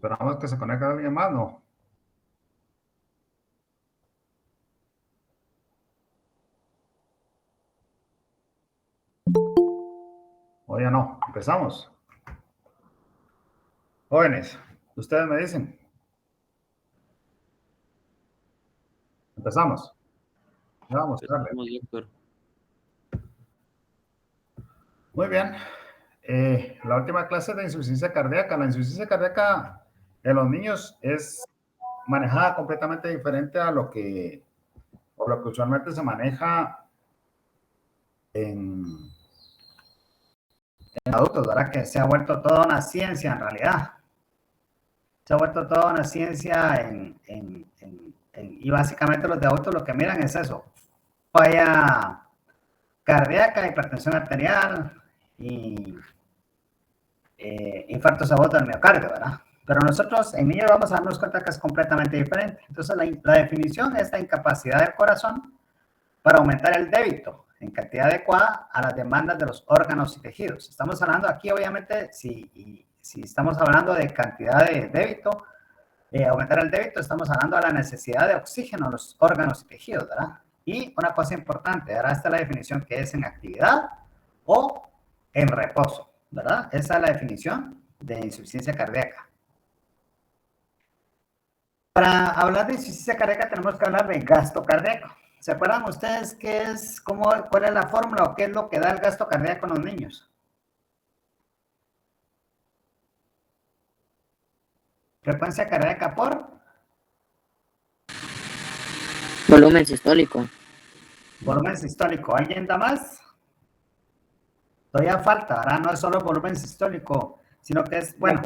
Esperamos que se conecte alguien más, ¿no? O ya no, empezamos. Jóvenes, ustedes me dicen. Empezamos. Vamos, darle. Muy bien. La última clase de insuficiencia cardíaca. La insuficiencia cardíaca en los niños es manejada completamente diferente a lo que usualmente se maneja en adultos, ¿verdad? Que se ha vuelto toda una ciencia en realidad. Se ha vuelto toda una ciencia y básicamente los de adultos lo que miran es eso. Falla cardíaca, hipertensión arterial y infartos agudos del miocardio, ¿verdad? Pero nosotros en niños vamos a darnos cuenta que es completamente diferente. Entonces la definición es la incapacidad del corazón para aumentar el débito en cantidad adecuada a las demandas de los órganos y tejidos. Estamos hablando aquí, obviamente, si estamos hablando de cantidad de débito, aumentar el débito, estamos hablando de la necesidad de oxígeno en los órganos y tejidos, ¿verdad? Y una cosa importante, ¿verdad? Esta es la definición que es en actividad o en reposo, ¿verdad? Esa es la definición de insuficiencia cardíaca. Para hablar de insuficiencia cardíaca tenemos que hablar de gasto cardíaco. ¿Se acuerdan ustedes cuál es la fórmula o qué es lo que da el gasto cardíaco en los niños? Frecuencia cardíaca por volumen sistólico. Volumen sistólico. ¿Alguien da más? Todavía falta, ¿verdad? No es solo volumen sistólico, sino que es, bueno,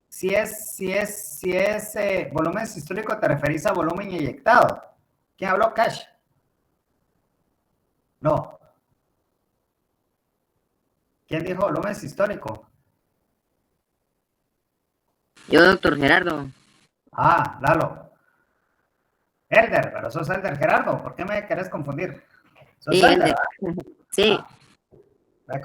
si es volumen sistólico, te referís a volumen inyectado. ¿Quién habló? Cash. No. ¿Quién dijo volumen sistólico? Yo, doctor Gerardo. Ah, Lalo. Elder, pero sos Elder Gerardo. ¿Por qué me querés confundir? ¿Sos Sí, Elder? Sí. Me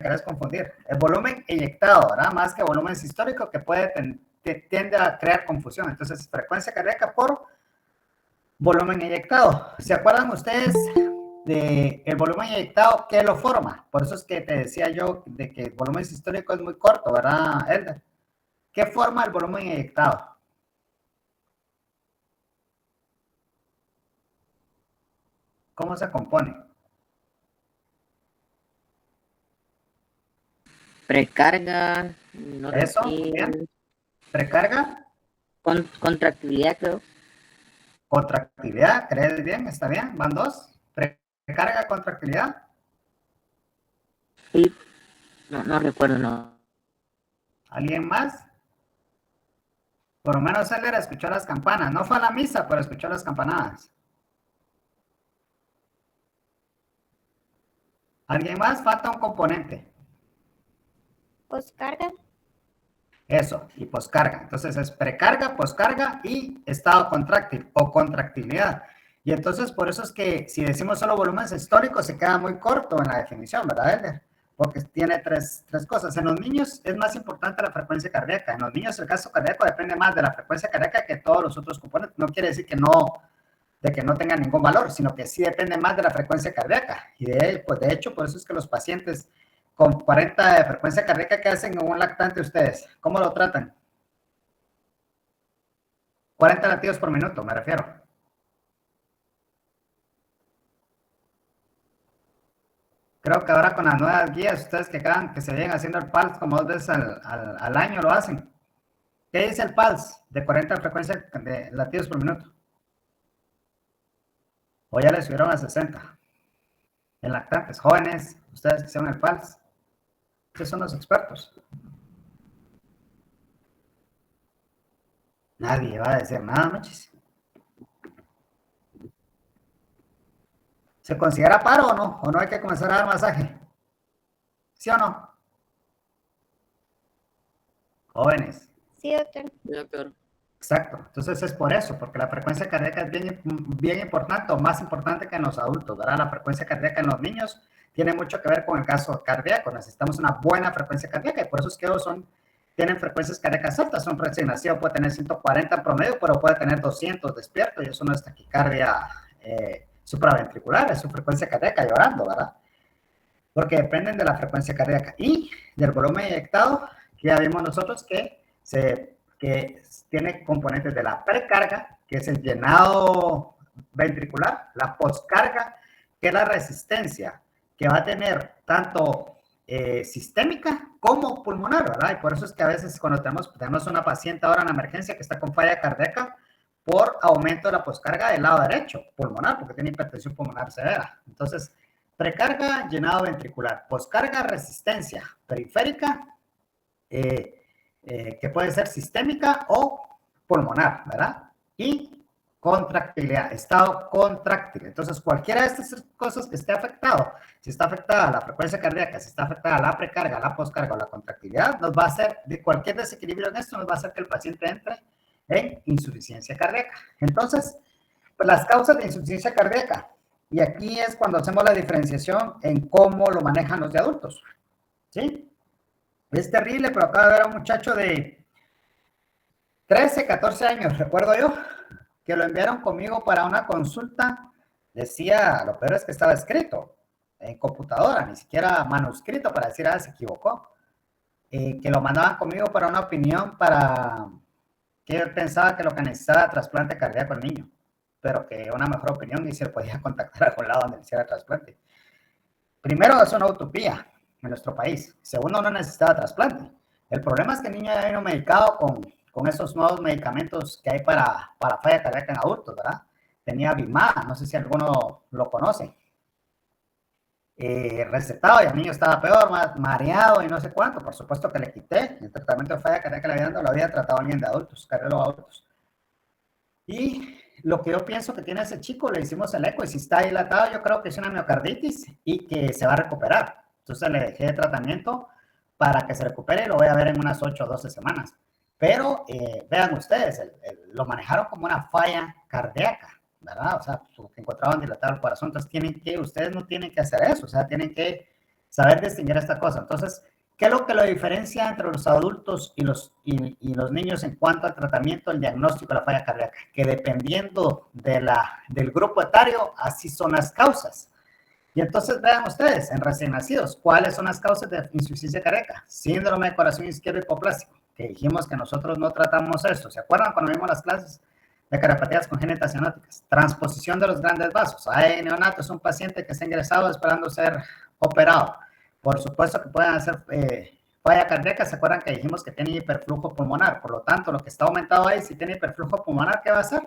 querés confundir. El volumen inyectado, ¿verdad? Más que volumen sistólico que tiende a crear confusión. Entonces, frecuencia cardíaca por volumen inyectado. ¿Se acuerdan ustedes del volumen inyectado que lo forma? Por eso es que te decía yo de que el volumen sistólico es muy corto, ¿verdad, Elder? ¿Qué forma el volumen inyectado? ¿Cómo se compone? Precarga. No ¿eso? ¿Bien? ¿Precarga? Contractividad, creo. Contractividad, ¿crees bien? ¿Está bien? ¿Van dos? ¿Precarga, contractividad? Sí. No recuerdo, no. ¿Alguien más? Por lo menos él escuchó las campanas. No fue a la misa, pero escuchó las campanadas. ¿Alguien más? Falta un componente. Poscarga. Eso, y poscarga. Entonces es precarga, poscarga y estado contráctil o contractilidad. Y entonces por eso es que si decimos solo volumen sistólico se queda muy corto en la definición, ¿verdad, Elder? Porque tiene tres cosas. En los niños es más importante la frecuencia cardíaca. En los niños el gasto cardíaco depende más de la frecuencia cardíaca que todos los otros componentes. No quiere decir que no tenga ningún valor, sino que sí depende más de la frecuencia cardíaca. Y de hecho, por eso es que los pacientes con 40 de frecuencia cardíaca que hacen en un lactante ustedes, ¿cómo lo tratan? 40 latidos por minuto, me refiero. Creo que ahora con las nuevas guías, ustedes que se vienen haciendo el PALS como 2 veces al año lo hacen. ¿Qué dice el PALS de 40 frecuencia de latidos por minuto? O ya le subieron a 60. En lactantes, jóvenes, ustedes que sean el PALS. Ustedes son los expertos. Nadie va a decir nada, machis. ¿Se considera paro o no? ¿O no hay que comenzar a dar masaje? ¿Sí o no? Jóvenes. Sí, doctor. Sí, doctor. Exacto. Entonces es por eso, porque la frecuencia cardíaca es bien importante, o más importante que en los adultos, ¿verdad? La frecuencia cardíaca en los niños tiene mucho que ver con el caso cardíaco. Necesitamos una buena frecuencia cardíaca y por eso es que ellos tienen frecuencias cardíacas altas. Un recién nacido puede tener 140 en promedio, pero puede tener 200 despierto, y eso no es taquicardia supraventricular, es su frecuencia cardíaca llorando, ¿verdad? Porque dependen de la frecuencia cardíaca y del volumen inyectado, que ya vimos nosotros que tiene componentes de la precarga, que es el llenado ventricular, la poscarga, que es la resistencia, que va a tener tanto sistémica como pulmonar, ¿verdad? Y por eso es que a veces cuando tenemos una paciente ahora en la emergencia que está con falla cardíaca por aumento de la poscarga del lado derecho, pulmonar, porque tiene hipertensión pulmonar severa. Entonces, precarga, llenado ventricular, poscarga, resistencia periférica, que puede ser sistémica o pulmonar, ¿verdad? Y contractilidad, estado contráctil. Entonces, cualquiera de estas cosas que esté afectado, si está afectada la frecuencia cardíaca, si está afectada la precarga, la poscarga o la contractilidad, nos va a hacer, de cualquier desequilibrio en esto, nos va a hacer que el paciente entre en insuficiencia cardíaca. Entonces, pues las causas de insuficiencia cardíaca, y aquí es cuando hacemos la diferenciación en cómo lo manejan los de adultos, ¿sí? Es terrible, pero acabo de ver a un muchacho de 13, 14 años, recuerdo yo, que lo enviaron conmigo para una consulta. Decía, lo peor es que estaba escrito en computadora, ni siquiera manuscrito para decir, se equivocó. Que lo mandaban conmigo para una opinión para que él pensaba que lo que necesitaba era trasplante cardíaco al niño, pero que una mejor opinión y se le podía contactar a algún lado donde le hiciera trasplante. Primero, es una utopía en nuestro país. Segundo, no necesitaba trasplante. El problema es que el niño ya vino medicado con esos nuevos medicamentos que hay para falla cardíaca en adultos, ¿verdad? Tenía Bimá, no sé si alguno lo conoce. Recetado, y el niño estaba peor, más mareado y no sé cuánto. Por supuesto que le quité el tratamiento de falla cardíaca, lo había tratado alguien de adultos, cardiólogo adultos. Y lo que yo pienso que tiene ese chico, le hicimos el eco y si está dilatado, yo creo que es una miocarditis y que se va a recuperar. Entonces le dejé de tratamiento para que se recupere y lo voy a ver en unas 8 o 12 semanas. Pero vean ustedes, lo manejaron como una falla cardíaca, ¿verdad? O sea, porque encontraban dilatado el corazón. Entonces ustedes no tienen que hacer eso, o sea, tienen que saber distinguir esta cosa. Entonces, ¿qué es lo que lo diferencia entre los adultos y los niños en cuanto al tratamiento, el diagnóstico de la falla cardíaca? Que dependiendo del grupo etario, así son las causas. Y entonces vean ustedes, en recién nacidos, ¿cuáles son las causas de insuficiencia cardíaca? Síndrome de corazón izquierdo hipoplástico, que dijimos que nosotros no tratamos esto. ¿Se acuerdan cuando vimos las clases de cardiopatías congénitas cianóticas? Transposición de los grandes vasos. Hay neonatos, un paciente que está ingresado esperando ser operado. Por supuesto que pueden hacer falla cardíaca. ¿Se acuerdan que dijimos que tiene hiperflujo pulmonar? Por lo tanto, lo que está aumentado ahí, si tiene hiperflujo pulmonar, ¿qué va a hacer?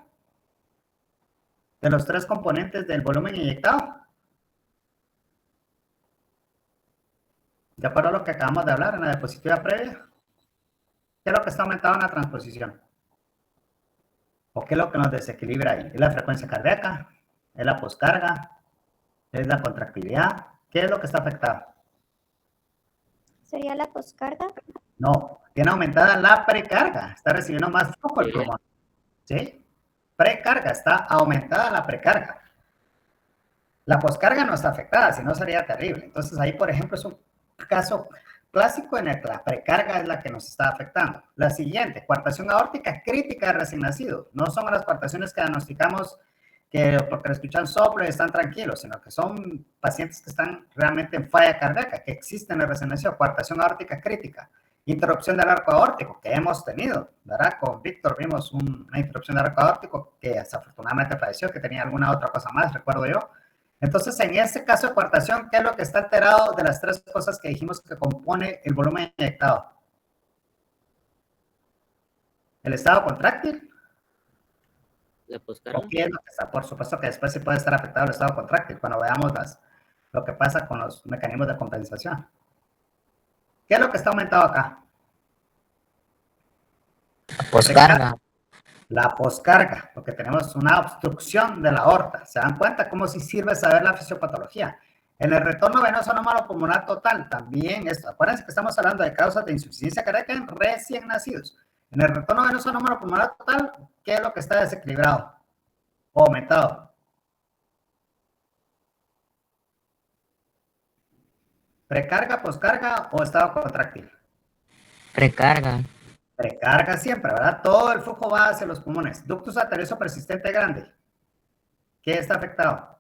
De los 3 componentes del volumen inyectado. De acuerdo a lo que acabamos de hablar en la diapositiva previa, ¿qué es lo que está aumentado en la transposición? ¿O qué es lo que nos desequilibra ahí? ¿Es la frecuencia cardíaca? ¿Es la poscarga? ¿Es la contractilidad? ¿Qué es lo que está afectado? ¿Sería la poscarga? No, tiene aumentada la precarga. Está recibiendo más flujo el pulmón. ¿Sí? Precarga, está aumentada la precarga. La poscarga no está afectada, si no sería terrible. Entonces ahí, por ejemplo, es un caso clásico en el que la precarga es la que nos está afectando. La siguiente, coartación aórtica crítica de recién nacido. No son las coartaciones que diagnosticamos que porque escuchan soplo y están tranquilos, sino que son pacientes que están realmente en falla cardíaca, que existen en el recién nacido. Coartación aórtica crítica. Interrupción del arco aórtico que hemos tenido, ¿verdad? Con Víctor vimos una interrupción del arco aórtico que desafortunadamente falleció, que tenía alguna otra cosa más, recuerdo yo. Entonces, en este caso de coartación, ¿qué es lo que está alterado de las 3 cosas que dijimos que compone el volumen inyectado? ¿El estado contráctil? La poscarga. ¿O qué es lo que está? Por supuesto que después sí puede estar afectado el estado contráctil cuando veamos lo que pasa con los mecanismos de compensación. ¿Qué es lo que está aumentado acá? Poscarga. La poscarga, porque tenemos una obstrucción de la aorta. ¿Se dan cuenta cómo sí sirve saber la fisiopatología? En el retorno venoso anómalo pulmonar total, también esto. Acuérdense que estamos hablando de causas de insuficiencia cardíaca en recién nacidos. En el retorno venoso anómalo pulmonar total, ¿qué es lo que está desequilibrado o aumentado? ¿Precarga, poscarga o estado contráctil? Precarga. Precarga siempre, ¿verdad? Todo el flujo va hacia los pulmones. Ductus arterioso persistente grande. ¿Qué está afectado?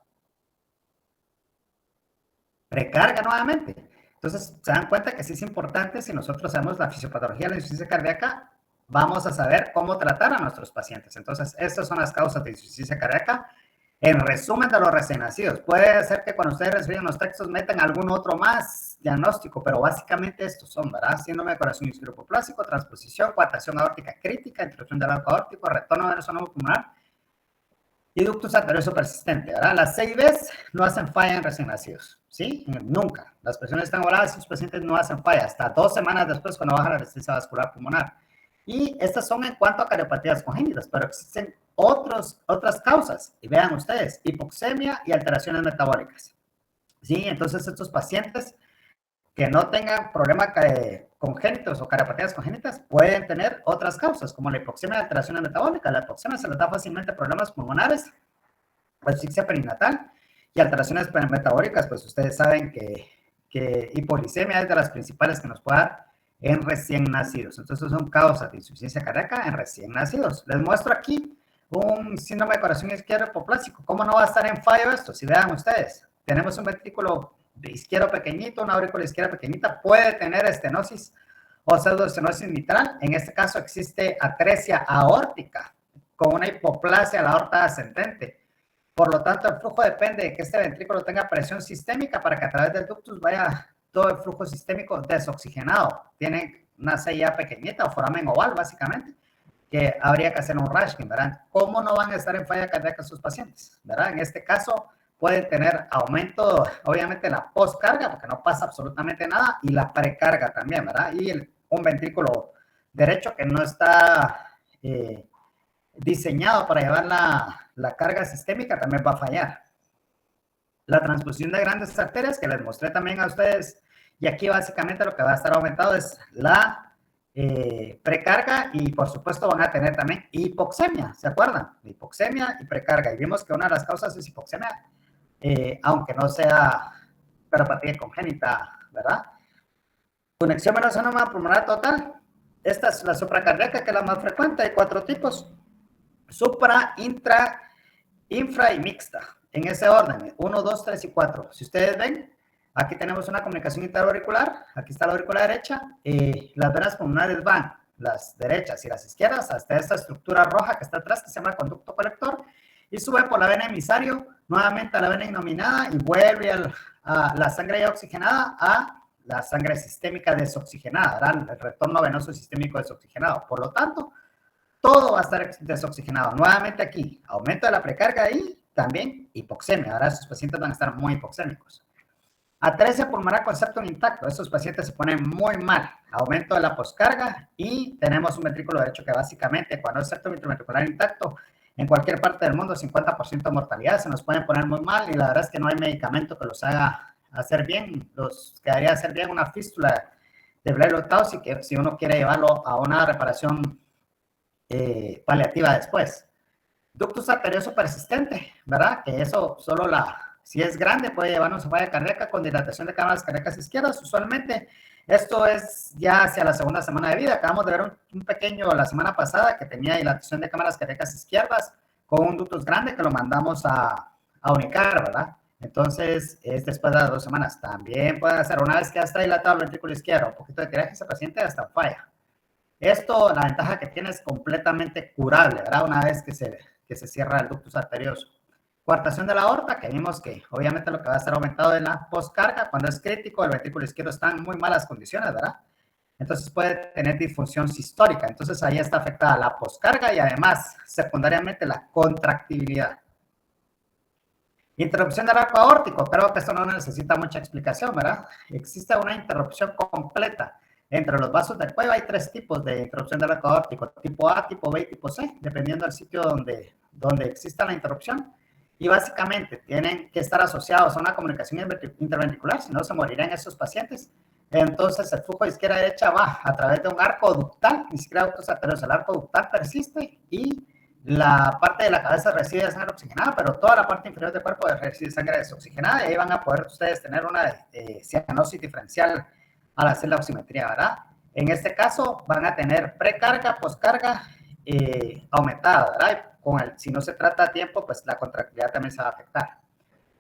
Precarga nuevamente. Entonces, se dan cuenta que sí es importante, si nosotros sabemos la fisiopatología de la insuficiencia cardíaca, vamos a saber cómo tratar a nuestros pacientes. Entonces, estas son las causas de insuficiencia cardíaca. En resumen de los recién nacidos, puede ser que cuando ustedes reciben los textos metan algún otro más diagnóstico, pero básicamente estos son, ¿verdad? Síndrome de corazón isquémico hipoplásico, transposición, coartación aórtica crítica, interrupción del arco aórtico, retorno venoso no pulmonar y ductus arterioso persistente, ¿verdad? Las 6 veces no hacen falla en recién nacidos, ¿sí? Nunca. Las presiones están voladas y los pacientes no hacen falla, hasta 2 semanas después cuando baja la resistencia vascular pulmonar. Y estas son en cuanto a cardiopatías congénitas, pero existen otras causas. Y vean ustedes, hipoxemia y alteraciones metabólicas. ¿Sí? Entonces, estos pacientes que no tengan problemas congénitos o cardiopatías congénitas pueden tener otras causas, como la hipoxemia y alteraciones metabólicas. La hipoxemia se les da fácilmente problemas pulmonares, asfixia perinatal y alteraciones metabólicas, pues ustedes saben que hipoglicemia es de las principales que nos puede dar en recién nacidos. Entonces son causas de insuficiencia cardíaca en recién nacidos. Les muestro aquí un síndrome de corazón izquierdo hipoplásico. ¿Cómo no va a estar en fallo esto? Si vean ustedes, tenemos un ventrículo izquierdo pequeñito, una aurícula izquierda pequeñita, puede tener estenosis o pseudoestenosis mitral. En este caso existe atresia aórtica con una hipoplasia a la aorta ascendente. Por lo tanto, el flujo depende de que este ventrículo tenga presión sistémica para que a través del ductus vaya todo el flujo sistémico desoxigenado. Tienen una CIA pequeñita o foramen oval, básicamente, que habría que hacer un Rashkin, ¿verdad? ¿Cómo no van a estar en falla cardíaca sus pacientes? ¿Verdad? En este caso, pueden tener aumento, obviamente, la postcarga, porque no pasa absolutamente nada, y la precarga también, ¿verdad? Y un ventrículo derecho que no está diseñado para llevar la carga sistémica también va a fallar. La transfusión de grandes arterias, que les mostré también a ustedes, y aquí básicamente lo que va a estar aumentado es la precarga y por supuesto van a tener también hipoxemia, ¿se acuerdan? Hipoxemia y precarga, y vimos que una de las causas es hipoxemia, aunque no sea cardiopatia congénita, ¿verdad? Conexión venosa autónoma pulmonar total, esta es la supracardíaca, que es la más frecuente, hay 4 tipos, supra, intra, infra y mixta, en ese orden, 1, 2, 3 y 4. Si ustedes ven, aquí tenemos una comunicación interauricular, aquí está la aurícula derecha, las venas pulmonares van, las derechas y las izquierdas, hasta esta estructura roja que está atrás, que se llama conducto colector, y sube por la vena emisario, nuevamente a la vena innominada, y vuelve a la sangre ya oxigenada a la sangre sistémica desoxigenada, ¿verdad? El retorno venoso sistémico desoxigenado. Por lo tanto, todo va a estar desoxigenado. Nuevamente aquí, aumento de la precarga y también hipoxemia. Ahora estos pacientes van a estar muy hipoxémicos. Atresia pulmonar con septum intacto. Estos pacientes se ponen muy mal. Aumento de la poscarga y tenemos un ventrículo derecho que básicamente cuando es septum intraventricular intacto, en cualquier parte del mundo, 50% de mortalidad, se nos pueden poner muy mal y la verdad es que no hay medicamento que los haga hacer bien. Los quedaría hacer bien una fístula de Blay-Rothaus y si uno quiere llevarlo a una reparación paliativa después. Ductus arterioso persistente, ¿verdad? Que eso solo si es grande puede llevarnos a falla cardíaca con dilatación de cámaras cardíacas izquierdas. Usualmente esto es ya hacia la segunda semana de vida. Acabamos de ver un pequeño la semana pasada que tenía dilatación de cámaras cardíacas izquierdas con un ductus grande que lo mandamos a unicar, ¿verdad? Entonces, es después de las 2 semanas. También puede hacer, una vez que ya está dilatado el ventrículo izquierdo, un poquito de tiraje, ese paciente hasta falla. Esto, la ventaja que tiene es completamente curable, ¿verdad? Una vez que se cierra el ductus arterioso. Coartación de la aorta, que vimos que obviamente lo que va a estar aumentado es la postcarga. Cuando es crítico, el ventrículo izquierdo está en muy malas condiciones, ¿verdad? Entonces puede tener disfunción sistólica. Entonces ahí está afectada la postcarga y además, secundariamente, la contractibilidad. Interrupción del arco aórtico. Creo que esto no necesita mucha explicación, ¿verdad? Existe una interrupción completa. Entre los vasos del cuello hay 3 tipos de interrupción del arco aórtico, tipo A, tipo B y tipo C, dependiendo del sitio donde exista la interrupción. Y básicamente tienen que estar asociados a una comunicación interventricular, si no se morirán esos pacientes. Entonces el flujo de izquierda a derecha va a través de un arco ductal, ni siquiera ductos arteriosos, el arco ductal persiste y la parte de la cabeza recibe sangre oxigenada, pero toda la parte inferior del cuerpo recibe sangre desoxigenada y ahí van a poder ustedes tener una cianosis diferencial al hacer la oximetría, ¿verdad? En este caso van a tener precarga, poscarga aumentada, ¿verdad? Si no se trata a tiempo, pues la contractilidad también se va a afectar.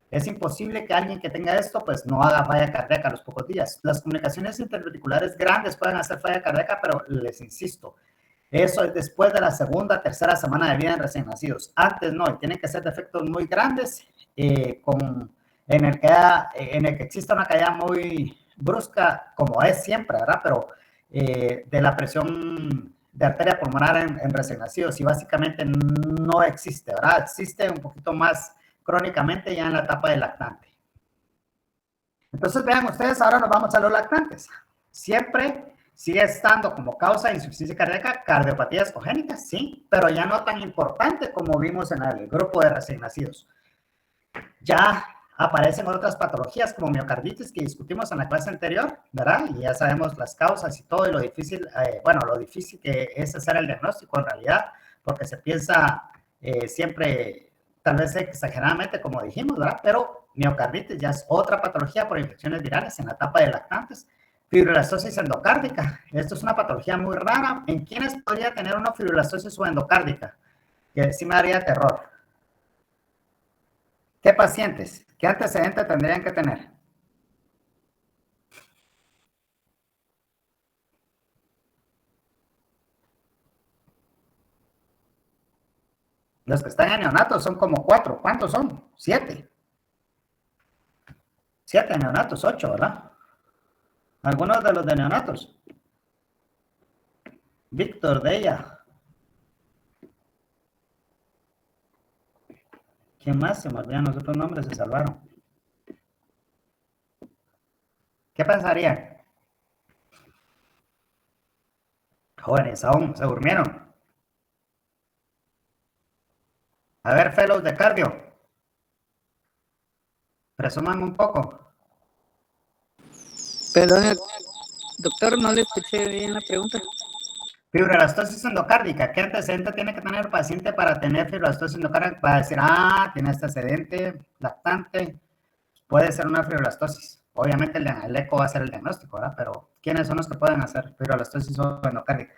Es imposible que alguien que tenga esto, pues no haga falla cardíaca a los pocos días. Las comunicaciones interventriculares grandes pueden hacer falla cardíaca, pero les insisto, eso es después de la segunda, tercera semana de vida en recién nacidos. Antes no, y tienen que ser defectos muy grandes, en el que exista una caída muy brusca, como es siempre, ¿verdad? Pero de la presión de arteria pulmonar en recién nacidos, y básicamente no existe, ¿verdad? Existe un poquito más crónicamente ya en la etapa de lactante. Entonces, vean ustedes, ahora nos vamos a los lactantes. Siempre sigue estando como causa de insuficiencia cardíaca cardiopatías congénitas, sí, pero ya no tan importante como vimos en el grupo de recién nacidos. Ya aparecen otras patologías como miocarditis que discutimos en la clase anterior, ¿verdad? Y ya sabemos las causas y todo, y lo difícil, lo difícil que es hacer el diagnóstico en realidad, porque se piensa siempre, tal vez exageradamente, como dijimos, ¿verdad? Pero miocarditis ya es otra patología por infecciones virales en la etapa de lactantes. Fibrinostosis endocárdica. Esto es una patología muy rara. ¿En quiénes podría tener una fibrinostosis endocárdica? Que sí me daría terror. ¿Qué pacientes? ¿Qué antecedentes tendrían que tener? Los que están en neonatos son como 4. ¿Cuántos son? 7. 7 neonatos, 8, ¿verdad? Algunos de los de neonatos. Víctor de ella. ¿Quién más? Se me olvidan los otros nombres, se salvaron. ¿Qué pensarían? Jóvenes, aún se durmieron. A ver, fellows de cardio. Presuman un poco. Perdón, doctor, no le escuché bien la pregunta. Fibrinostosis endocárdica. ¿Qué antecedente tiene que tener el paciente para tener fibrinostosis endocárdica? Para decir, tiene este antecedente lactante, puede ser una fibrinostosis. Obviamente el eco va a ser el diagnóstico, ¿verdad? Pero ¿quiénes son los que pueden hacer fibrinostosis endocárdica?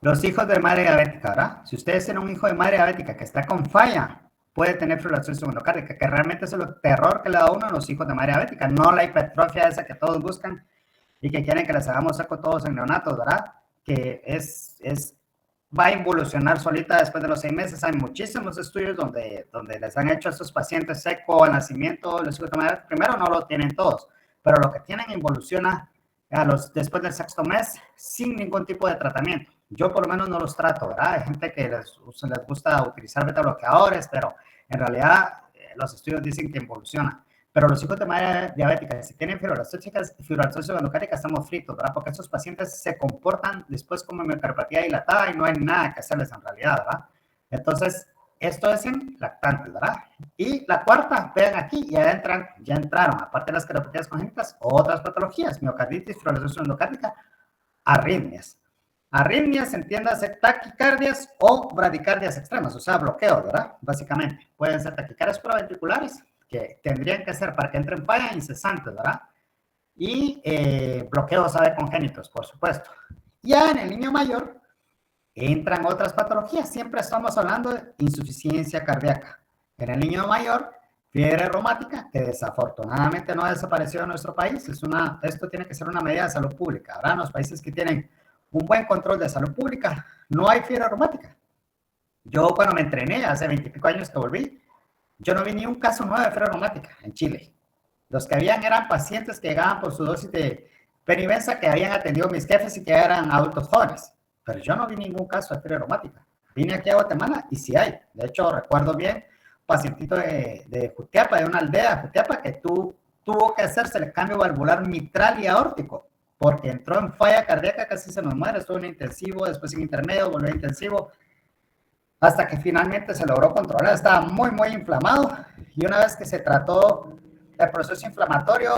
Los hijos de madre diabética, ¿verdad? Si ustedes tienen un hijo de madre diabética que está con falla, puede tener fibrilación endocárdica, que realmente es el terror que le da uno a los hijos de madre diabética, no la hipertrofia esa que todos buscan y que quieren que les hagamos saco todos en neonatos, ¿verdad? Que va a involucionar solita después de los 6 meses. Hay muchísimos estudios donde les han hecho a estos pacientes seco al nacimiento, los hijos de madre diabética. Primero no lo tienen todos, pero lo que tienen involuciona después del 6º mes sin ningún tipo de tratamiento. Yo por lo menos no los trato, ¿verdad? Hay gente que les gusta utilizar beta bloqueadores, pero en realidad los estudios dicen que involuciona. Pero los hijos de madre diabética, si tienen fibrinostosis endocárdica, estamos fritos, ¿verdad? Porque estos pacientes se comportan después como miocardiopatía dilatada y no hay nada que hacerles en realidad, ¿verdad? Entonces, esto es en lactantes, ¿verdad? Y la cuarta, vean aquí, ya entraron, aparte de las cardiopatías congénitas, otras patologías, miocarditis, fibrinostosis endocárdica, arritmias. Arritmias, entiéndase, taquicardias o bradicardias extremas, o sea, bloqueos, ¿verdad? Básicamente, pueden ser taquicardias proventriculares, que tendrían que ser para que entren falla incesantes, ¿verdad? Y bloqueos congénitos, por supuesto. Ya en el niño mayor entran otras patologías. Siempre estamos hablando de insuficiencia cardíaca. En el niño mayor, fiebre reumática, que desafortunadamente no ha desaparecido en nuestro país. Esto tiene que ser una medida de salud pública, ¿verdad? En los países que tienen un buen control de salud pública, no hay fiebre reumática. Yo cuando me entrené, hace 20 y pico años que volví, yo no vi ni un caso nuevo de fiebre reumática en Chile. Los que habían eran pacientes que llegaban por su dosis de perivenza que habían atendido mis jefes y que eran adultos jóvenes. Pero yo no vi ningún caso de fiebre reumática. Vine aquí a Guatemala y sí hay. De hecho, recuerdo bien, pacientito de Jutiapa, de una aldea de Jutiapa, que tuvo que hacerse el cambio valvular mitral y aórtico, porque entró en falla cardíaca, casi se nos muere, estuvo en intensivo, después en intermedio, volvió a intensivo, hasta que finalmente se logró controlar. Estaba muy, muy inflamado, y una vez que se trató el proceso inflamatorio,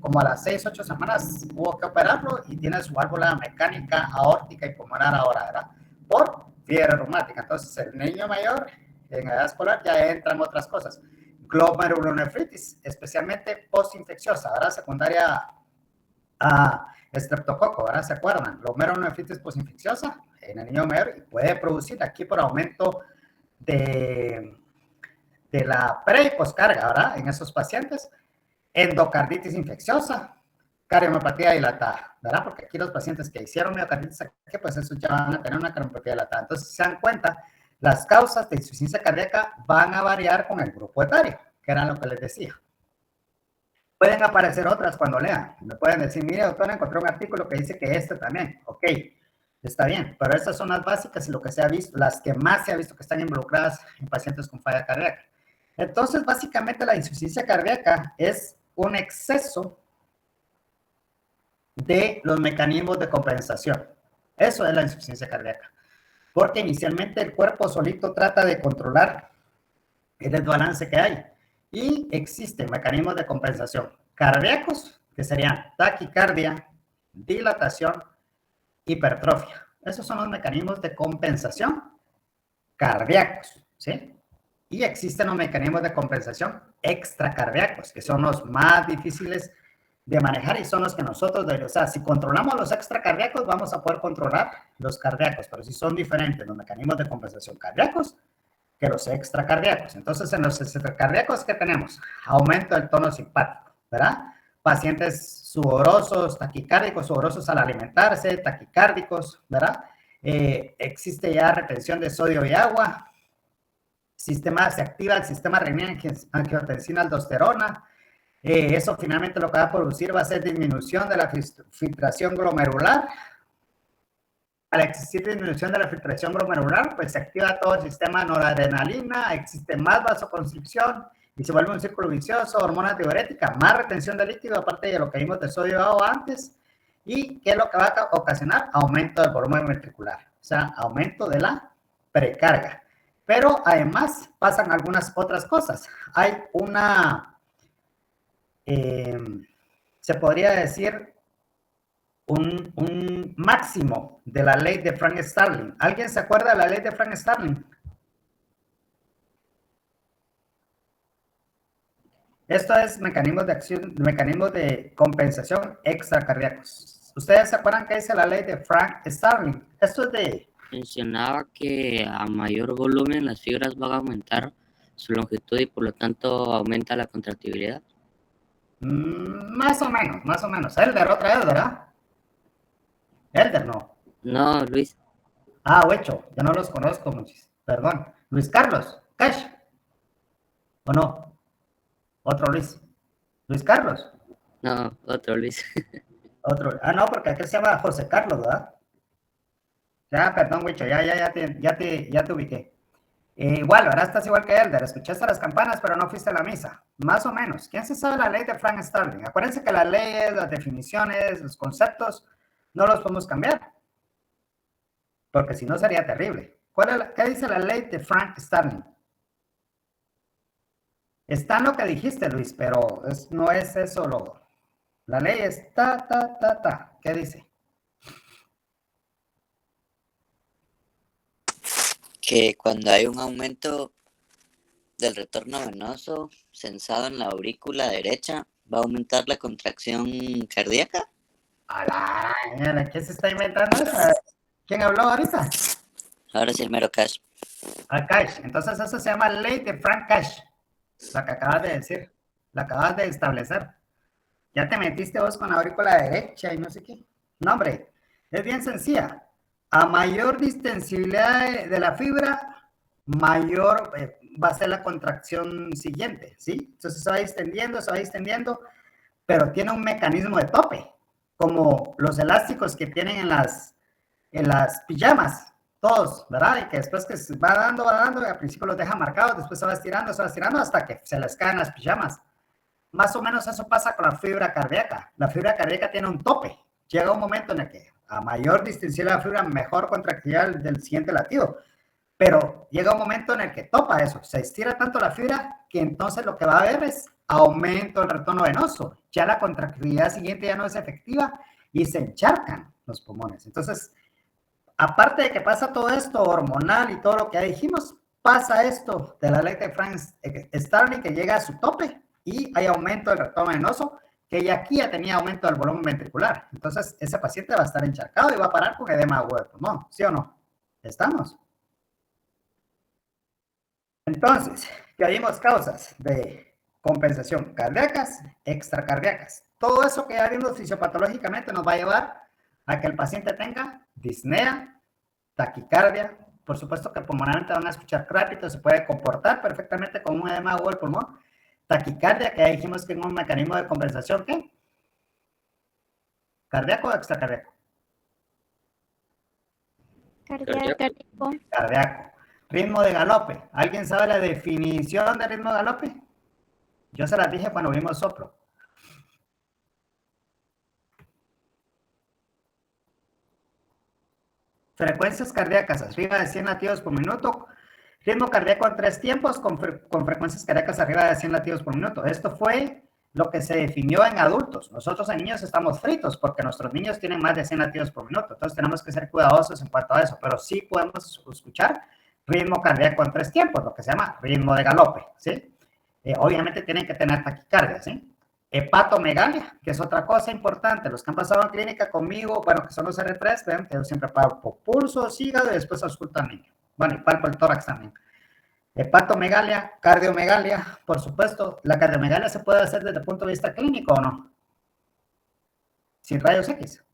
como a las 6, 8 semanas hubo que operarlo y tiene su válvula mecánica, aórtica y pulmonar ahora, ¿verdad? Por fiebre reumática. Entonces, el niño mayor en edad escolar ya entran otras cosas. glomerulonefritis, especialmente postinfecciosa, ¿verdad? Secundaria a estreptococo, ¿verdad? ¿Se acuerdan? Glomerulonefritis postinfecciosa en el niño mayor y puede producir aquí por aumento de la pre y poscarga, ¿verdad? En esos pacientes, endocarditis infecciosa, cardiomopatía dilatada, ¿verdad? Porque aquí los pacientes que hicieron miocarditis, pues esos ya van a tener una cardiomopatía dilatada. Entonces, si se dan cuenta, las causas de insuficiencia cardíaca van a variar con el grupo etario, que era lo que les decía. Pueden aparecer otras cuando lean. Me pueden decir, mire, doctora, encontré un artículo que dice que este también. Ok, está bien, pero estas son las básicas y lo que se ha visto, las que más se ha visto que están involucradas en pacientes con falla cardíaca. Entonces, básicamente, la insuficiencia cardíaca es un exceso de los mecanismos de compensación. Eso es la insuficiencia cardíaca. Porque inicialmente el cuerpo solito trata de controlar el desbalance que hay. Y existen mecanismos de compensación cardíacos, que serían taquicardia, dilatación, hipertrofia. Esos son los mecanismos de compensación cardíacos, ¿sí? Y existen los mecanismos de compensación extracardíacos, que son los más difíciles de manejar y son los que nosotros, o sea, si controlamos los extracardíacos, vamos a poder controlar los cardíacos, pero si son diferentes los mecanismos de compensación cardíacos que los extracardíacos. Entonces, en los extracardíacos, ¿qué tenemos? Aumento del tono simpático, ¿verdad? Pacientes sudorosos, taquicárdicos, sudorosos al alimentarse, taquicárdicos, ¿verdad? Existe ya retención de sodio y agua. Se activa el sistema renina-angiotensina-aldosterona. Eso finalmente lo que va a producir va a ser disminución de la filtración glomerular. Al existir disminución de la filtración glomerular, pues se activa todo el sistema noradrenalina, existe más vasoconstricción y se vuelve un círculo vicioso, hormonas diuréticas, más retención de líquido, aparte de lo que vimos de sodio y agua antes. ¿Y qué es lo que va a ocasionar? Aumento del volumen ventricular, o sea, aumento de la precarga. Pero además pasan algunas otras cosas. Hay una, se podría decir, un máximo de la ley de Frank Starling. ¿Alguien se acuerda de la ley de Frank Starling? Esto es mecanismos de acción, mecanismos de compensación extracardíacos. ¿Ustedes se acuerdan qué dice la ley de Frank Starling? Esto es de... Mencionaba que a mayor volumen las fibras van a aumentar su longitud y por lo tanto aumenta la contractibilidad. Más o menos. Elder, otra vez, ¿verdad? Elder, no. No, Luis. Huecho, yo no los conozco muchos. Perdón. Luis Carlos, Cash. ¿O no? Otro Luis. ¿Luis Carlos? No, otro Luis. Otro. No, porque aquí se llama José Carlos, ¿verdad? Ya, perdón, Huicho, ya te ubiqué. Igual, ¿verdad? Estás igual que Elder. Escuchaste las campanas, pero no fuiste a la misa. Más o menos. ¿Quién se sabe la ley de Frank Starling? Acuérdense que las leyes, las definiciones, los conceptos, no los podemos cambiar. Porque si no sería terrible. ¿Qué dice la ley de Frank Starling? Está en lo que dijiste, Luis, pero no es eso la ley es ta. ¿Qué dice? Que cuando hay un aumento del retorno venoso sensado en la aurícula derecha, ¿va a aumentar la contracción cardíaca? ¿Qué se está inventando eso? ¿Quién habló ahorita? Ahora sí el mero Cash. Cash. Entonces eso se llama ley de Frank Cash. La que acabas de decir. La acabas de establecer. Ya te metiste vos con la aurícula derecha y no sé qué. No, hombre. Es bien sencilla. A mayor distensibilidad de la fibra, mayor va a ser la contracción siguiente, ¿sí? Entonces se va extendiendo, pero tiene un mecanismo de tope, como los elásticos que tienen en las pijamas, todos, ¿verdad? Y que después que se va dando, y al principio los deja marcados, después se va estirando hasta que se les caen las pijamas. Más o menos eso pasa con la fibra cardíaca. La fibra cardíaca tiene un tope. Llega un momento en el que a mayor distensión de la fibra, mejor contractilidad del siguiente latido. Pero llega un momento en el que topa eso. Se estira tanto la fibra que entonces lo que va a haber es aumento del retorno venoso. Ya la contractilidad siguiente ya no es efectiva y se encharcan los pulmones. Entonces, aparte de que pasa todo esto hormonal y todo lo que ya dijimos, pasa esto de la ley de Frank-Starling que llega a su tope y hay aumento del retorno venoso, que ya aquí ya tenía aumento del volumen ventricular. Entonces, ese paciente va a estar encharcado y va a parar con edema agudo del pulmón, ¿sí o no? ¿Estamos? Entonces, ya vimos causas de compensación cardíacas, extracardíacas. Todo eso que ya vimos fisiopatológicamente nos va a llevar a que el paciente tenga disnea, taquicardia. Por supuesto que pulmonarmente van a escuchar crepito, se puede comportar perfectamente con un edema agudo del pulmón. Taquicardia, que ya dijimos que es un mecanismo de compensación, ¿qué? ¿Cardíaco o extracardíaco? Cardíaco. Cardíaco. Ritmo de galope. ¿Alguien sabe la definición de ritmo de galope? Yo se las dije cuando vimos soplo. Frecuencias cardíacas arriba de 100 latidos por minuto. Ritmo cardíaco en 3 tiempos con frecuencias cardíacas arriba de 100 latidos por minuto. Esto fue lo que se definió en adultos. Nosotros en niños estamos fritos porque nuestros niños tienen más de 100 latidos por minuto. Entonces tenemos que ser cuidadosos en cuanto a eso. Pero sí podemos escuchar ritmo cardíaco en 3 tiempos, lo que se llama ritmo de galope, ¿sí? Obviamente tienen que tener taquicardia, ¿sí? Hepatomegalia, que es otra cosa importante. Los que han pasado en clínica conmigo, bueno, que son los R3, ven que yo siempre palpo pulso, hígado y después ausculto al niño. Bueno, y palpo el tórax también. Hepatomegalia, cardiomegalia, por supuesto. ¿La cardiomegalia se puede hacer desde el punto de vista clínico o no? Sin rayos X.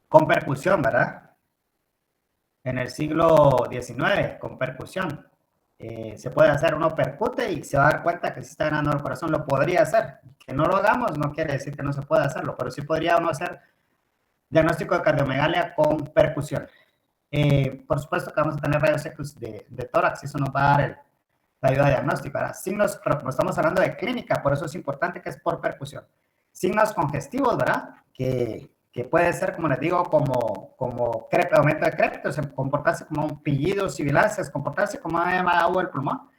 Con percusión, ¿verdad? En el siglo XIX, con percusión. Se puede hacer, uno percute y se va a dar cuenta que si está ganando el corazón, lo podría hacer. Que no lo hagamos no quiere decir que no se pueda hacerlo, pero sí podría uno hacer diagnóstico de cardiomegalia con percusión. Por supuesto que vamos a tener rayos X de tórax y eso nos va a dar la ayuda diagnóstica, ¿verdad? Signos, pero como estamos hablando de clínica, por eso es importante que es por percusión. Signos congestivos, ¿verdad? Que puede ser, como les digo, como aumento de crépito, comportarse como un pillido, sibilancias, comportarse como una edema agudo del pulmón.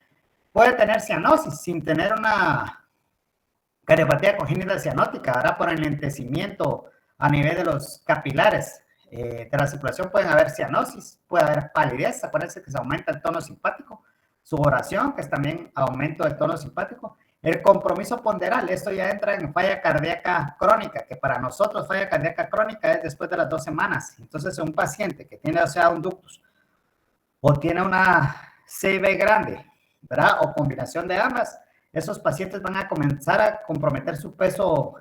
Puede tener cianosis sin tener una cardiopatía congénita cianótica, ¿verdad? Por enlentecimiento a nivel de los capilares de la circulación pueden haber cianosis, puede haber palidez, acuérdense que se aumenta el tono simpático, sudoración, que es también aumento del tono simpático. El compromiso ponderal, esto ya entra en falla cardíaca crónica, que para nosotros falla cardíaca crónica es después de las 2 semanas. Entonces, un paciente que tiene, o sea, un ductus o tiene una CB grande, ¿verdad? O combinación de ambas, esos pacientes van a comenzar a comprometer su peso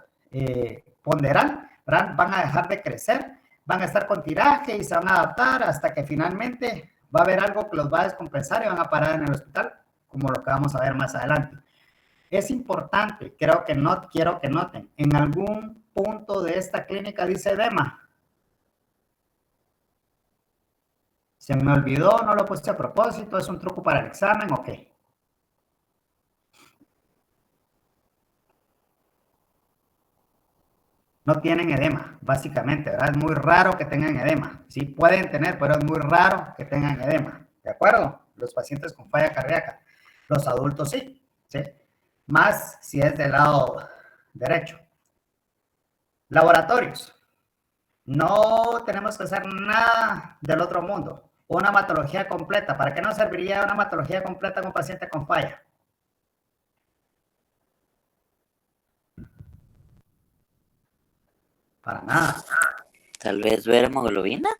ponderal, ¿verdad? Van a dejar de crecer, van a estar con tiraje y se van a adaptar hasta que finalmente va a haber algo que los va a descompensar y van a parar en el hospital, como lo que vamos a ver más adelante. Es importante, quiero que noten, en algún punto de esta clínica dice edema. Se me olvidó, no lo puse a propósito, es un truco para el examen, ok. No tienen edema, básicamente, ¿verdad? Es muy raro que tengan edema. Sí, pueden tener, pero es muy raro que tengan edema, ¿de acuerdo? Los pacientes con falla cardíaca. Los adultos sí, ¿sí? Más si es del lado derecho. Laboratorios. No tenemos que hacer nada del otro mundo. Una hematología completa. ¿Para qué nos serviría una hematología completa con un paciente con falla? Para nada. Tal vez ver hemoglobina.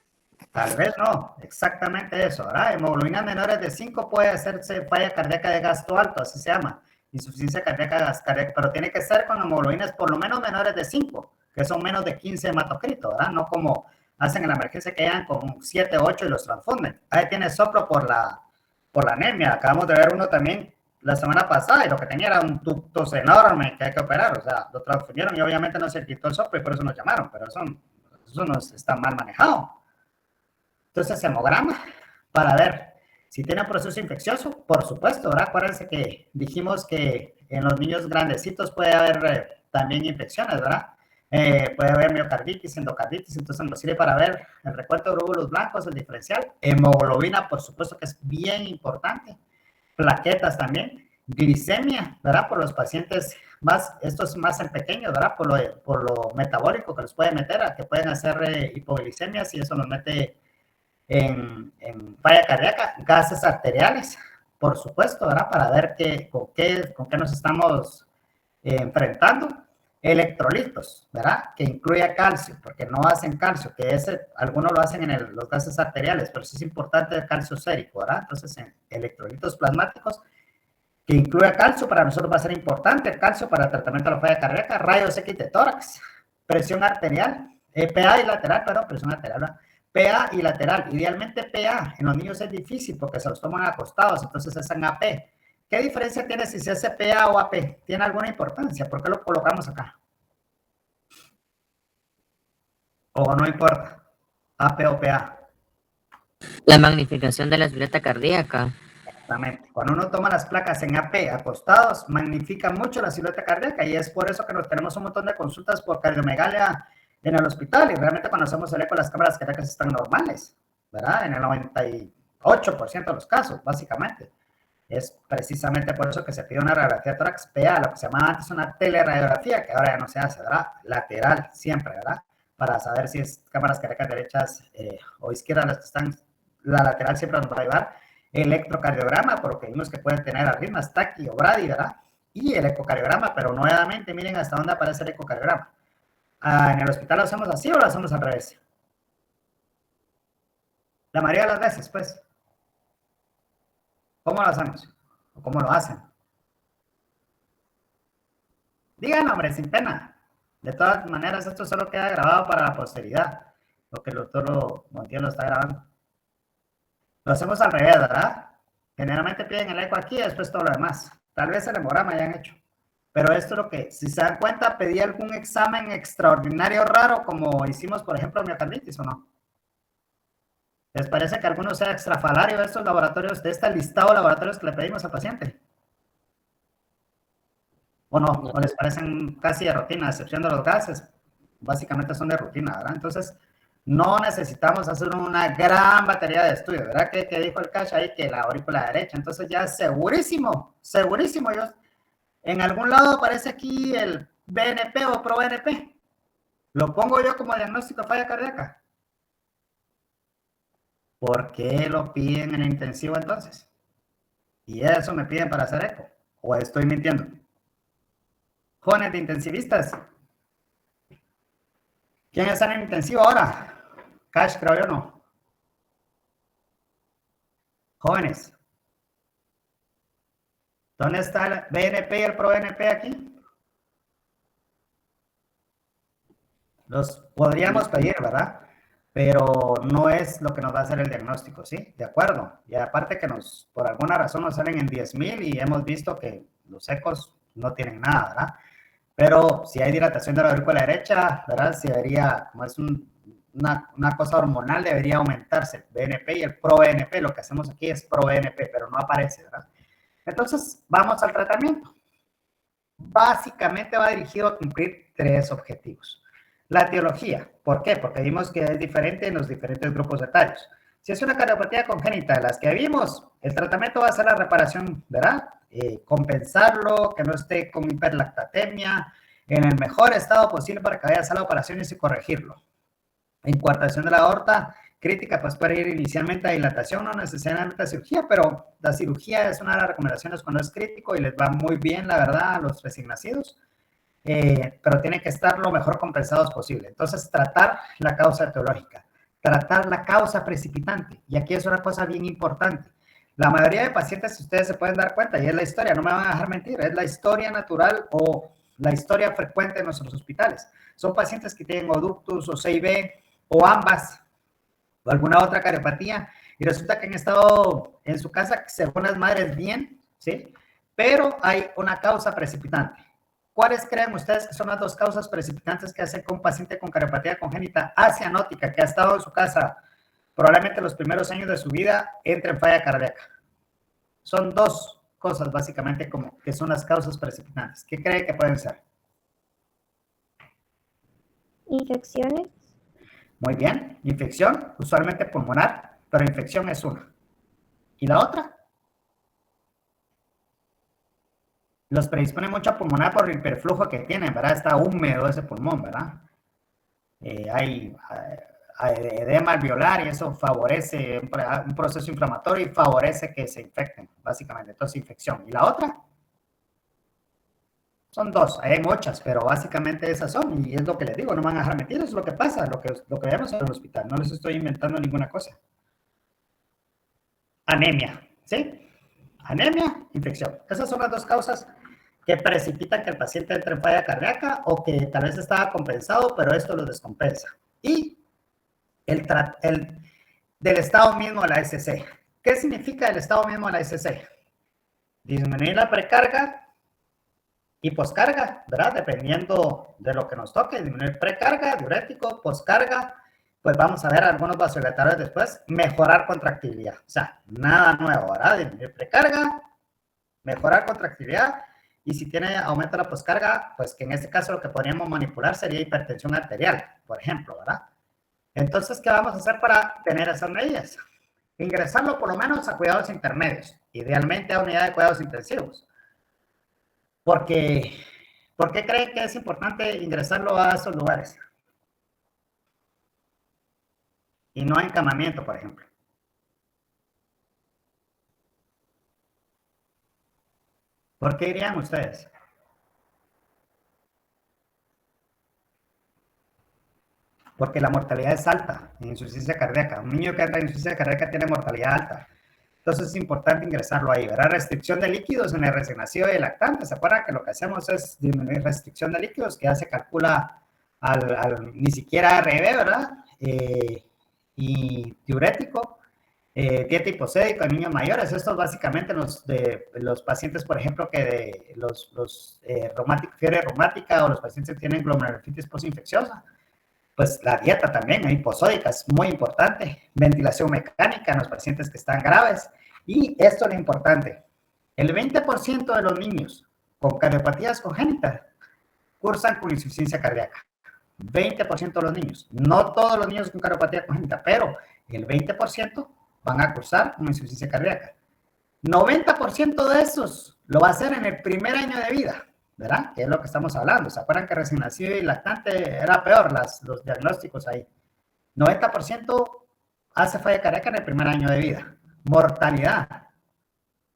Tal vez no, exactamente eso, ¿verdad? Hemoglobinas menores de 5 puede hacerse falla cardíaca de gasto alto, así se llama. Insuficiencia cardíaca, pero tiene que ser con hemoglobinas por lo menos menores de 5, que son menos de 15 hematocrito, ¿verdad? No como hacen en la emergencia que llegan con 7, 8 y los transfunden. Ahí tiene soplo por la anemia. Acabamos de ver uno también la semana pasada y lo que tenía era un ductus enorme que hay que operar. O sea, lo transfundieron y obviamente no se quitó el soplo y por eso nos llamaron, pero eso no está mal manejado. Entonces, hemograma para ver si tiene un proceso infeccioso, por supuesto, ¿verdad? Acuérdense que dijimos que en los niños grandecitos puede haber también infecciones, ¿verdad? Puede haber miocarditis, endocarditis, entonces nos sirve para ver el recuento de glóbulos blancos, el diferencial, hemoglobina, por supuesto que es bien importante, plaquetas también, glicemia, ¿verdad? Por los pacientes estos más en pequeños, ¿verdad? Por lo metabólico que los puede meter, a que pueden hacer hipoglicemias y eso nos mete en falla cardíaca, gases arteriales, por supuesto, ¿verdad? Para ver con qué nos estamos enfrentando. Electrolitos, ¿verdad? Que incluye calcio, porque no hacen calcio, que algunos lo hacen en los gases arteriales, pero sí es importante el calcio sérico, ¿verdad? Entonces, en electrolitos plasmáticos, que incluye calcio, para nosotros va a ser importante el calcio para el tratamiento de la falla cardíaca, rayos X de tórax, presión arterial, PA y lateral, perdón, presión arterial, ¿verdad? PA y lateral, idealmente PA, en los niños es difícil porque se los toman acostados, entonces es en AP. ¿Qué diferencia tiene si se hace PA o AP? ¿Tiene alguna importancia? ¿Por qué lo colocamos acá? ¿O no importa? AP o PA. La magnificación de la silueta cardíaca. Exactamente. Cuando uno toma las placas en AP acostados, magnifica mucho la silueta cardíaca y es por eso que nos tenemos un montón de consultas por cardiomegalia en el hospital y realmente cuando hacemos el eco las cámaras cardíacas están normales, ¿verdad? En el 98% de los casos, básicamente. Es precisamente por eso que se pide una radiografía de tórax PA, lo que se llamaba antes una teleradiografía, que ahora ya no se hace, ¿verdad? Lateral, siempre, ¿verdad? Para saber si es cámaras cardíacas derechas o izquierdas las que están, la lateral siempre nos va a ayudar. Electrocardiograma, porque vimos que pueden tener arritmias, taqui o bradi, ¿verdad? Y el ecocardiograma, pero nuevamente miren hasta dónde aparece el ecocardiograma. ¿En el hospital lo hacemos así o lo hacemos al revés? La mayoría de las veces, pues. ¿Cómo lo hacemos? ¿O cómo lo hacen? Digan, hombre, sin pena. De todas maneras, esto solo queda grabado para la posteridad. Lo que el doctor Montiel lo está grabando. Lo hacemos al revés, ¿verdad? Generalmente piden el eco aquí y después todo lo demás. Tal vez el hemograma ya han hecho. Pero esto es lo que, si se dan cuenta, pedí algún examen extraordinario raro, como hicimos, por ejemplo, miocarditis, ¿o no? ¿Les parece que alguno sea extrafalario de estos laboratorios, de este listado de laboratorios que le pedimos al paciente? ¿O no? ¿O les parecen casi de rutina, a excepción de los gases? Básicamente son de rutina, ¿verdad? Entonces, no necesitamos hacer una gran batería de estudios, ¿verdad? Que dijo el Cash ahí que la aurícula derecha. Entonces ya segurísimo, segurísimo. En algún lado aparece aquí el BNP o ProBNP. ¿Lo pongo yo como diagnóstico de falla cardíaca? ¿Por qué lo piden en el intensivo entonces? Y eso me piden para hacer eco. ¿O estoy mintiendo? Jóvenes de intensivistas. ¿Quién está en intensivo ahora? Cash, creo yo, no. Jóvenes. ¿Dónde está el BNP y el ProBNP aquí? Los podríamos pedir, ¿verdad? Pero no es lo que nos va a hacer el diagnóstico, ¿sí? De acuerdo. Y aparte que por alguna razón nos salen en 10,000 y hemos visto que los ecos no tienen nada, ¿verdad? Pero si hay dilatación de la aurícula derecha, ¿verdad? Si debería, como es una cosa hormonal, debería aumentarse el BNP y el ProBNP. Lo que hacemos aquí es ProBNP, pero no aparece, ¿verdad? Entonces, vamos al tratamiento. Básicamente va dirigido a cumplir 3 objetivos. La etiología, ¿por qué? Porque vimos que es diferente en los diferentes grupos etarios. Si es una cardiopatía congénita de las que vimos, el tratamiento va a ser la reparación, ¿verdad? Compensarlo, que no esté con hiperlactatemia, en el mejor estado posible para que vaya a hacer la operación y corregirlo. En coartación de la aorta crítica, pues puede ir inicialmente a dilatación, no necesariamente a cirugía, pero la cirugía es una de las recomendaciones cuando es crítico y les va muy bien, la verdad, a los recién nacidos. Pero tienen que estar lo mejor compensados posible. Entonces, tratar la causa etiológica, tratar la causa precipitante. Y aquí es una cosa bien importante. La mayoría de pacientes, si ustedes se pueden dar cuenta, y es la historia, no me van a dejar mentir, es la historia natural o la historia frecuente en nuestros hospitales. Son pacientes que tienen o ductus o CIB o ambas o alguna otra cardiopatía y resulta que han estado en su casa según las madres bien, ¿sí? Pero hay una causa precipitante. ¿Cuáles creen ustedes que son las 2 causas precipitantes que hacen que un paciente con cardiopatía congénita asianótica que ha estado en su casa probablemente los primeros años de su vida entre en falla cardíaca? Son 2 cosas básicamente como que son las causas precipitantes. ¿Qué creen que pueden ser? Infecciones. Muy bien, infección, usualmente pulmonar, pero infección es una. ¿Y la otra? los predispone mucho a pulmonar por el hiperflujo que tienen, ¿verdad? Está húmedo ese pulmón, ¿verdad? Hay edema alveolar y eso favorece un proceso inflamatorio y favorece que se infecten, básicamente. Entonces, infección. ¿Y la otra? Son dos, hay muchas, pero básicamente esas son, y es lo que les digo, no me van a dejar mentir, eso es lo que pasa, lo que vemos en el hospital, no les estoy inventando ninguna cosa. Anemia, ¿sí? Anemia, infección. Esas son las dos causas que precipitan que el paciente entre en falla cardíaca o que tal vez estaba compensado, pero esto lo descompensa. Y el del estado mismo de la SC. ¿Qué significa el estado mismo de la SC? Disminuir la precarga y poscarga, ¿verdad? Dependiendo de lo que nos toque, disminuir precarga, diurético, poscarga, pues vamos a ver algunos vasodilatadores después, mejorar contractibilidad. O sea, nada nuevo, ¿verdad? Disminuir precarga, mejorar contractibilidad, y si tiene aumento de la poscarga, pues que en este caso lo que podríamos manipular sería hipertensión arterial, por ejemplo, ¿verdad? Entonces, ¿qué vamos a hacer para tener esas medidas? Ingresarlo por lo menos a cuidados intermedios, idealmente a unidad de cuidados intensivos. ¿Por qué creen que es importante ingresarlo a esos lugares? Y no a encamamiento, por ejemplo. ¿Por qué dirían ustedes? Porque la mortalidad es alta en insuficiencia cardíaca. Un niño que entra en insuficiencia cardíaca tiene mortalidad alta. Entonces es importante ingresarlo ahí, ¿verdad? Restricción de líquidos en el recién nacido y lactante. ¿Se acuerdan que lo que hacemos es disminuir restricción de líquidos, que ya se calcula ni siquiera ARB, ¿verdad? Y diurético, dieta hiposédica en niños mayores. Estos básicamente los pacientes, por ejemplo, que de los fiebre reumática o los pacientes que tienen glomerulonefritis postinfecciosa, pues la dieta también hiposódica es muy importante. Ventilación mecánica en los pacientes que están graves. Y esto es lo importante. El 20% de los niños con cardiopatías congénitas cursan con insuficiencia cardíaca. 20% de los niños. No todos los niños con cardiopatía congénita, pero el 20% van a cursar con insuficiencia cardíaca. 90% de esos lo va a hacer en el primer año de vida, ¿verdad? Que es lo que estamos hablando. ¿Se acuerdan que recién nacido y lactante era peor los diagnósticos ahí? 90% hace falla cardíaca en el primer año de vida. Mortalidad,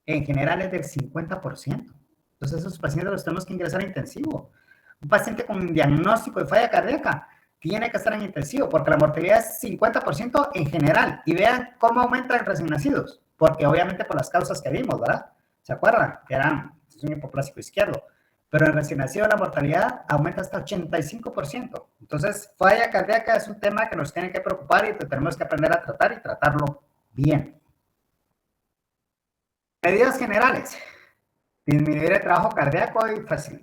en general, es del 50%. Entonces, esos pacientes los tenemos que ingresar a intensivo. Un paciente con un diagnóstico de falla cardíaca tiene que estar en intensivo, porque la mortalidad es 50% en general. Y vean cómo aumenta en recién nacidos, porque obviamente por las causas que vimos, ¿verdad? ¿Se acuerdan? Que eran un hipoplásico izquierdo. Pero en recién nacido la mortalidad aumenta hasta 85%. Entonces, falla cardíaca es un tema que nos tiene que preocupar y que tenemos que aprender a tratar y tratarlo bien. Medidas generales. Disminuir el trabajo cardíaco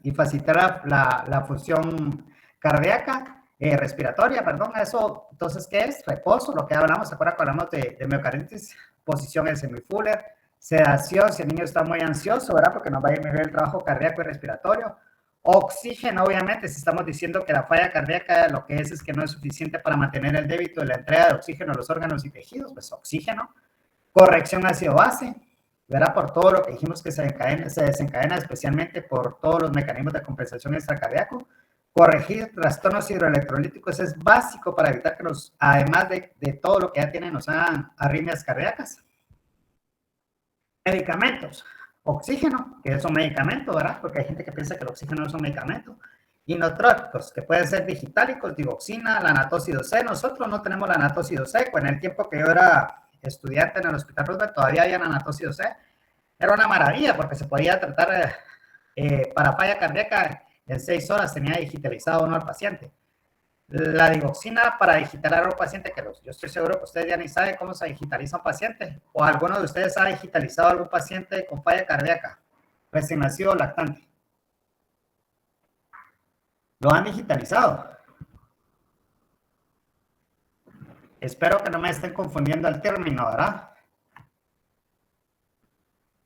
y facilitar la función cardíaca, respiratoria, perdón, eso, entonces, ¿qué es? Reposo, lo que hablamos, ¿se acuerdan cuando hablamos de miocarditis? Posición en semifuller, sedación, si el niño está muy ansioso, ¿verdad? Porque nos va a disminuir el trabajo cardíaco y respiratorio. Oxígeno, obviamente, si estamos diciendo que la falla cardíaca lo que es que no es suficiente para mantener el débito de la entrega de oxígeno a los órganos y tejidos, pues oxígeno. Corrección ácido-base, ¿verdad? Por todo lo que dijimos que se desencadena especialmente por todos los mecanismos de compensación extracardíaco. Corregir trastornos hidroelectrolíticos es básico para evitar que además de todo lo que ya tienen, nos hagan arritmias cardíacas. Medicamentos. Oxígeno, que es un medicamento, ¿verdad? Porque hay gente que piensa que el oxígeno no es un medicamento. Inotrópicos, que pueden ser digitálicos, digoxina, la natócido C. Nosotros no tenemos la natócido C. En el tiempo que yo era estudiante en el Hospital Roosevelt todavía había natócido C. Era una maravilla porque se podía tratar para falla cardíaca en 6 horas, tenía digitalizado uno al paciente. La digoxina para digitalizar a un paciente, que yo estoy seguro que ustedes ya ni saben cómo se digitaliza un paciente, o alguno de ustedes ha digitalizado a algún paciente con falla cardíaca, recién nacido lactante. Lo han digitalizado. Espero que no me estén confundiendo el término, ¿verdad?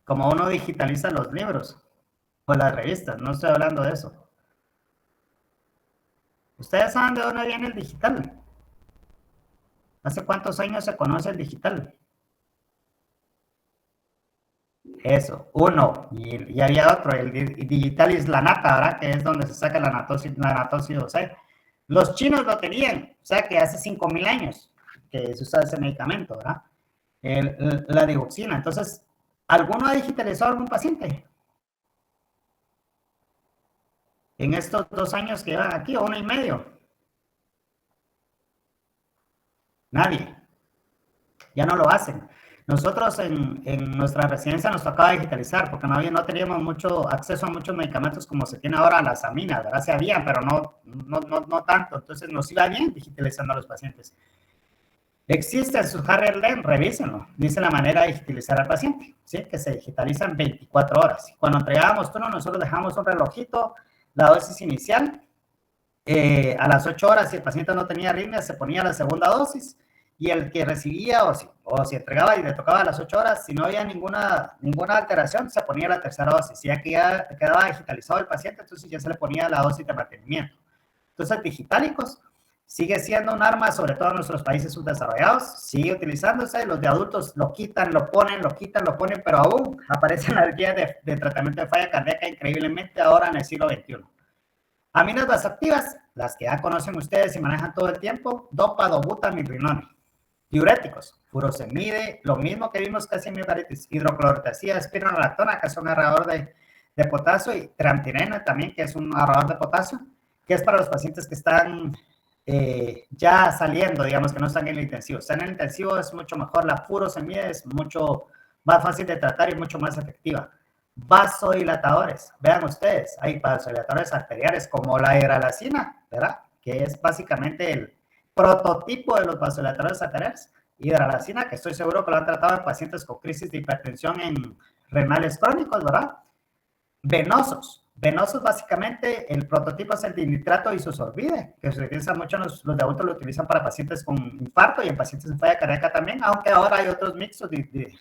Como uno digitaliza los libros o las revistas, no estoy hablando de eso. ¿Ustedes saben de dónde viene el digital? ¿Hace cuántos años se conoce el digital? Eso, uno. Y había otro, el Digitalis Lanata, ¿verdad? Que es donde se saca la anatocio, o sea, los chinos lo tenían, o sea, que hace 5,000 años que se usaba ese medicamento, ¿verdad? La digoxina. Entonces, ¿alguno ha digitalizado a algún paciente? En estos 2 años que llevan aquí, o 1 y medio. Nadie. Ya no lo hacen. Nosotros en nuestra residencia nos tocaba digitalizar porque no teníamos mucho acceso a muchos medicamentos como se tiene ahora las aminas, ¿verdad? Se habían, pero no tanto. Entonces nos iba bien digitalizando a los pacientes. Existe su Harrier Lane, revísenlo. Dice la manera de digitalizar al paciente, ¿sí? Que se digitalizan 24 horas. Cuando entregábamos turno, nosotros dejamos un relojito, la dosis inicial. A las 8 horas, si el paciente no tenía arritmia, se ponía la segunda dosis. Y el que recibía o si entregaba y le tocaba a las 8 horas, si no había ninguna alteración, se ponía la tercera dosis. Ya que ya quedaba digitalizado el paciente, entonces ya se le ponía la dosis de mantenimiento. Entonces, Digitalicos sigue siendo un arma, sobre todo en nuestros países subdesarrollados, sigue utilizándose, los de adultos lo quitan, lo ponen, pero aún aparece la guía de tratamiento de falla cardíaca increíblemente ahora en el siglo XXI. Aminas vasoactivas, las que ya conocen ustedes y manejan todo el tiempo, dopa, dobuta, milrinone. Diuréticos, furosemide, lo mismo que vimos casi en miocaritis, hidroclorotiazida, espironolactona, que es un ahorrador de potasio, y tramtirena también, que es un ahorrador de potasio, que es para los pacientes que están ya saliendo, digamos, que no están en el intensivo. Están en el intensivo, es mucho mejor. La furosemide es mucho más fácil de tratar y mucho más efectiva. Vasodilatadores, vean ustedes, hay vasodilatadores arteriales como la hidralazina, ¿verdad? Que es básicamente el prototipo de los vasodilatadores arteriales. Hidralazina, que estoy seguro que lo han tratado en pacientes con crisis de hipertensión en renales crónicos, ¿verdad? Venosos, básicamente el prototipo es el dinitrato isosorbide, que se utiliza mucho, los de adultos lo utilizan para pacientes con infarto y en pacientes en falla cardíaca también, aunque ahora hay otros mixtos de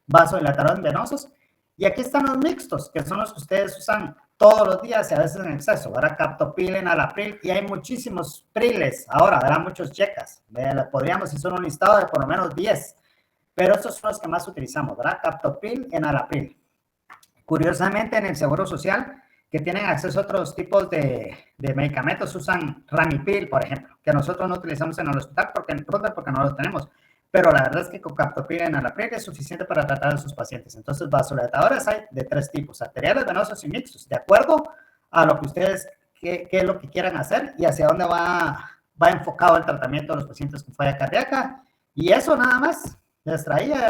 vasodilatadores venosos. Y aquí están los mixtos, que son los que ustedes usan todos los días y a veces en exceso, ¿verdad? Captopril, enalapril, y hay muchísimos priles ahora, ¿verdad? Muchos checas. Podríamos hacer un listado de por lo menos 10, pero estos son los que más utilizamos, ¿verdad? Captopril, enalapril. Curiosamente, en el Seguro Social, que tienen acceso a otros tipos de medicamentos, usan Ranipil, por ejemplo, que nosotros no utilizamos en el hospital porque no lo tenemos. Pero la verdad es que con captopril y enalapril es suficiente para tratar a sus pacientes. Entonces, vasodilatadores hay de 3 tipos, arteriales, venosos y mixtos, de acuerdo a lo que ustedes, qué es lo que quieran hacer y hacia dónde va enfocado el tratamiento de los pacientes con falla cardíaca. Y eso nada más les traía